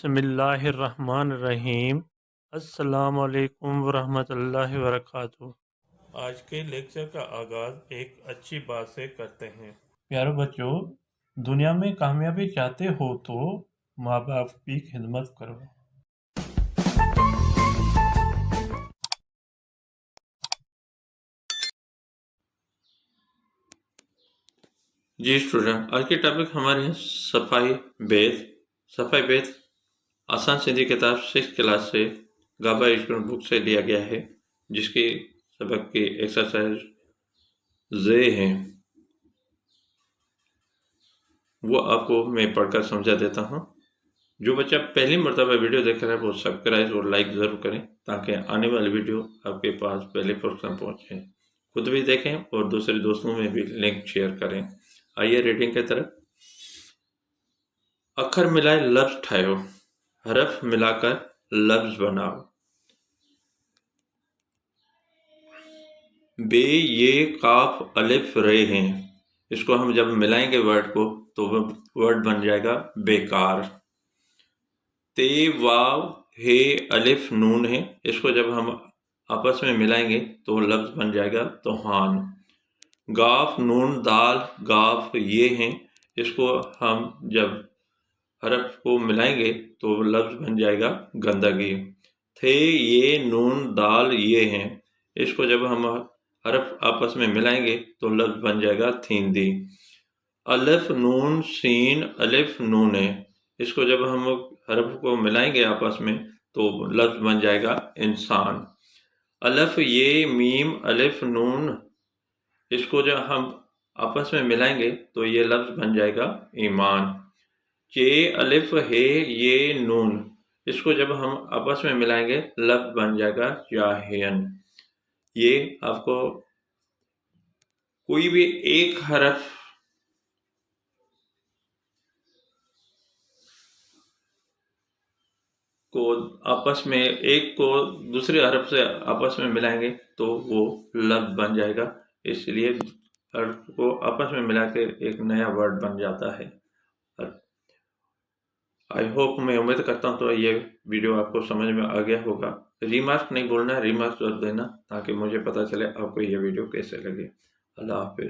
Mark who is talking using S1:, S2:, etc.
S1: بسم اللہ الرحمن الرحیم۔ السلام علیکم ورحمۃ اللہ وبرکاتہ۔ آج کے لیکچر کا آغاز ایک اچھی بات سے کرتے ہیں۔ پیارے بچوں، دنیا میں کامیابی چاہتے ہو تو ماں باپ کی خدمت کرو۔ جی اسٹوڈنٹ، آج کے ٹاپک ہمارے ہیں صفائی بیت۔ صفائی بیت آسان سندھی کتاب 6 کلاس سے گابا اسٹوڈنٹ بک سے لیا گیا ہے، جس کی سبق کی ایکسرسائز زے ہیں، وہ آپ کو میں پڑھ کر سمجھا دیتا ہوں۔ جو بچہ پہلی مرتبہ ویڈیو دیکھ رہا ہے وہ سبسکرائب اور لائک ضرور کریں تاکہ آنے والی ویڈیو آپ کے پاس پہلے فرصت پہنچے۔ خود بھی دیکھیں اور دوسرے دوستوں میں بھی لنک شیئر کریں۔ آئیے ریڈنگ کی طرف۔ اکھر ملائے لفظ ٹھاؤ، حرف ملا کر لفظ بناؤ۔ بے یہ قاف الف رے ہیں، اس کو ہم جب ملائیں گے ورڈ کو تو وہ ورڈ بن جائے گا بیکار۔ تے واو ہے الف نون ہے، اس کو جب ہم آپس میں ملائیں گے تو لفظ بن جائے گا توحان۔ گاف نون دال گاف یہ ہیں، اس کو ہم جب حرف کو ملائیں گے تو لفظ بن جائے گا گندگی۔ تھے یہ نون دال یہ ہیں، اس کو جب ہم حرف آپس میں ملائیں گے تو لفظ بن جائے گا تھیندی۔ الف نون سین الف نون ہے، اس کو جب ہم حرف کو ملائیں گے آپس میں تو لفظ بن جائے گا انسان۔ الف یہ میم الف نون، اس کو جب ہم آپس میں ملائیں گے تو یہ لفظ بن جائے گا ایمان۔ چے الف ہے یہ نون، اس کو جب ہم آپس میں ملائیں گے لفظ بن جائے گا چاہین۔ یہ آپ کو کوئی بھی ایک حرف کو آپس میں ایک کو دوسرے حرف سے آپس میں ملائیں گے تو وہ لفظ بن جائے گا، اس لیے حرف کو آپس میں ملا کے ایک نیا ورڈ بن جاتا ہے۔ آئی ہوپ، میں امید کرتا ہوں تو یہ ویڈیو آپ کو سمجھ میں آ گیا ہوگا۔ ریمارک نہیں بولنا ہے، ریمارک ضرور دینا تاکہ مجھے پتہ چلے آپ کو یہ ویڈیو کیسے لگے۔ اللہ حافظ۔